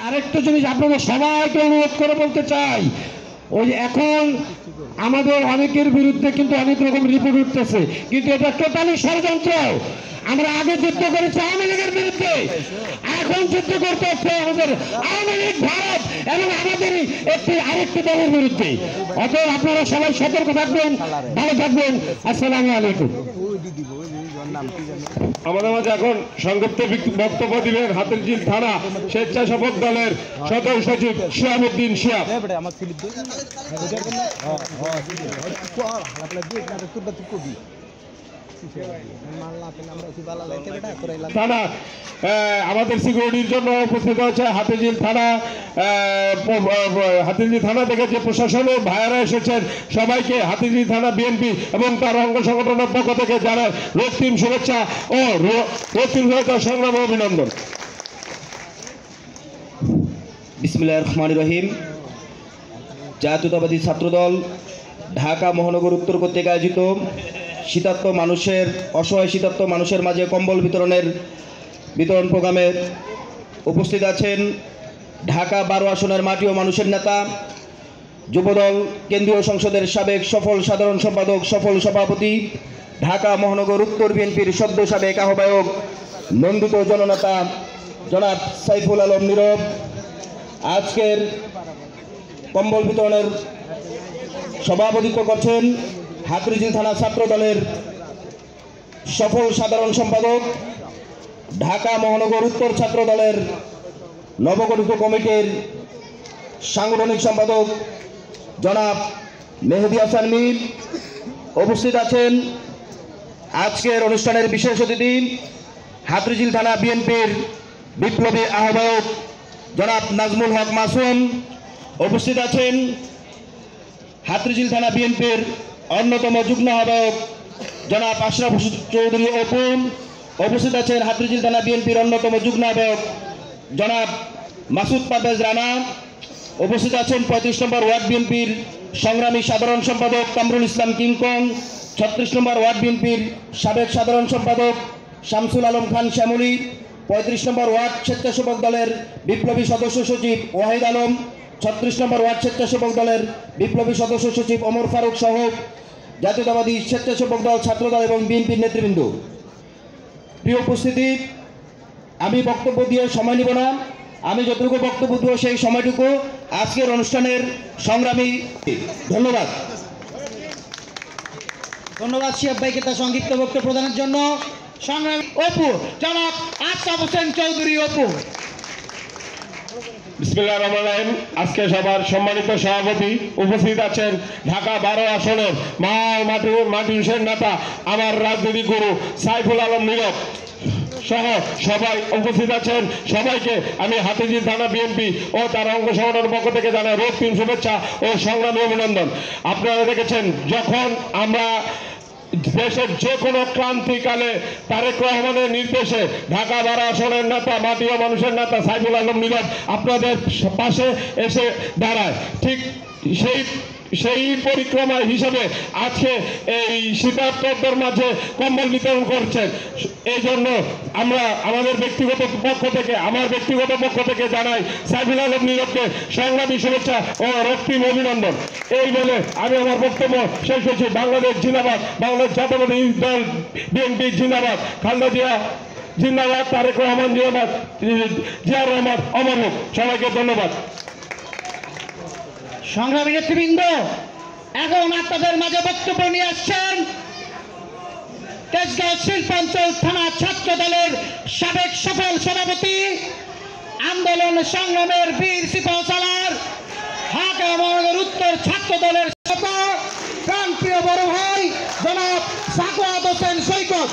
আরেকটা জিনিস আপনারা সবাইকে অনুরোধ করে বলতে চাই, ওই এখন আমাদের অনেকের বিরুদ্ধে কিন্তু অনেক রকম রিপোর্ট উঠতেছে, কিন্তু এটা টোটালি ষড়যন্ত্র। আমরা আগে যুদ্ধ করেছি আওয়ামী লীগের বিরুদ্ধে, এখন যুদ্ধ করতে হচ্ছে আমাদের আওয়ামী লীগ, ভারত এবং আমাদেরই আরেকটি দলের বিরুদ্ধে। অতএব আপনারা সবাই সতর্ক থাকবেন, ভালো থাকবেন। আসসালামু আলাইকুম। আমাদের মাঝে এখন সংক্ষিপ্ত বক্তব্য দিবেন হাতিরঝিল থানা স্বেচ্ছাসেবক দলের সদস্য সচিব শিহাবুদ্দিন শিহাব। থানা আমাদের সিকিউরিটির জন্য উপস্থিত হচ্ছে হাতিরঝিল থানা থেকে যে প্রশাসনের ভাইয়ারা এসেছেন সবাইকে হাতিরঝিল থানা বিএনপি এবং তার অঙ্গ সংগঠনের পক্ষ থেকে জানায় রক্তিম শুভেচ্ছা ও রক্তিম সংগ্রাম অভিনন্দন। বিসমিল্লাহির রহমানির রহিম। জাতীয়তাবাদী ছাত্রদল ঢাকা মহানগর উত্তর কর্তৃক আয়োজিত অসহায় শীতার্ত মানুষের মাঝে কম্বল বিতরণ প্রোগ্রামে উপস্থিত আছেন ঢাকা 12 আসনের মাটি ও মানুষের নেতা, যুবদল কেন্দ্রীয় সংসদের সাবেক সফল সাধারণ সম্পাদক, সফল সভাপতি, ঢাকা মহানগর উত্তর বিএনপির সদ্য সাবেক আহ্বায়ক, নন্দিত জননেতা জনাব সাইফুল আলম নীরব। আজকের কম্বল বিতরণের সভাপতিত্ব করছেন হাতিরঝিল থানা ছাত্র দলের সফল সাধারণ সম্পাদক, ঢাকা মহানগর উত্তর ছাত্র দলের নবগঠিত কমিটির সাংগঠনিক সম্পাদক জনাব মেহেদী হাসান মীর। উপস্থিত আছেন আজকের অনুষ্ঠানের বিশেষ অতিথি হাতিরঝিল থানা বিএনপির বিপ্লবী আহ্বায়ক জনাব নাজমুল হক মাসুম। উপস্থিত আছেন হাতিরঝিল থানা বিএনপির অন্যতম যুগ্ম আহ্বায়ক জনাব আশরাফ চৌধুরী অপু। উপস্থিত আছেন হাতিরঝিল থানা বিএনপির অন্যতম যুগ্ম আহ্বায়ক জনাব মাসুদ পারভেজ রানা। উপস্থিত আছেন 35 নম্বর ওয়ার্ড বিএনপির সংগ্রামী সাধারণ সম্পাদক কামরুল ইসলাম কিংকং, 36 নম্বর ওয়ার্ড বিএনপির সাবেক সাধারণ সম্পাদক শামসুল আলম খান শ্যামলী, 35 নম্বর ওয়ার্ড স্বেচ্ছাসেবক দলের বিপ্লবী সদস্য সচিব ওয়াহিদ আলম, 36 নম্বর ওয়ার্ড স্বেচ্ছাসেবক দলের বিপ্লবী সদস্য সচিব ওমর ফারুক সহ জাতীয়তাবাদী স্বেচ্ছাসেবক দল, ছাত্রদল এবং বিএনপির নেতৃবৃন্দ। প্রিয় উপস্থিতি, আমি বক্তব্য দিয়ে সময় নিব না। আমি যতটুকু বক্তব্য দেব সেই সময়টুকু আজকের অনুষ্ঠানের সংগ্রামী। ধন্যবাদ শিহাব ভাইকে তার সংক্ষিপ্ত বক্তব্য প্রদানের জন্য। সংগ্রামী অপু জনাব আশরাফ হোসেন চৌধুরী অপু। বিসমিল্লাহির রহমানির রহিম। আজকে সবার সম্মানিত সভাপতি উপস্থিত আছেন ঢাকা 12 আসনের মাটির নেতা, আমার রাজনৈতিক গুরু সাইফুল আলম নীরব সহ সবাই উপস্থিত আছেন। সবাইকে আমি হাতিরঝিল থানা বিএনপি ও তার অঙ্গ সংগঠনের পক্ষ থেকে জানাই রক্তিম শুভেচ্ছা ও সংগ্রামী অভিনন্দন। আপনারা দেখেছেন যখন আমরা দেশের যে কোনো ক্রান্তিকালে তারেক রহমানের নির্দেশে ঢাকা 12 আসনের নেতা, মাটি ও মানুষের নেতা সাইফুল আলম নীরব আপনাদের পাশে এসে দাঁড়ায়। ঠিক সেই পরিক্রমা হিসেবে আজকে এই শীতার্তদের মাঝে কম্বল বিতরণ করছেন। এই জন্য আমরা আমার ব্যক্তিগত পক্ষ থেকে জানাই সাইফুল আলম নীরবকে সংগ্রামী শুভেচ্ছা ও রক্তিম অভিনন্দন। এই বলে আমি আমার বক্তব্য শেষ করছি। বাংলাদেশ জিন্দাবাদ, বাংলাদেশ জাতীয়তাবাদী দল বিএনপি জিন্দাবাদ, খালেদা জিয়া জিন্দাবাদ, তারেক রহমান জিন্দাবাদ, জিয়াউর রহমান অমর হোক। সবাইকে ধন্যবাদ। সংগ্রামী নেতৃবৃন্দ, এখন আপনাদের মাঝে বক্তব্য নিয়ে আসছেন তেজগাঁও শিল্পাঞ্চল থানা ছাত্র দলের সাবেক সফল সভাপতি, আন্দোলন সংগ্রামের বীর সিপাহসালার, ঢাকা মহানগর উত্তর ছাত্র দলের প্রাণপ্রিয় বড় ভাই জনাব সাখাওয়াত হোসেন সৈকত।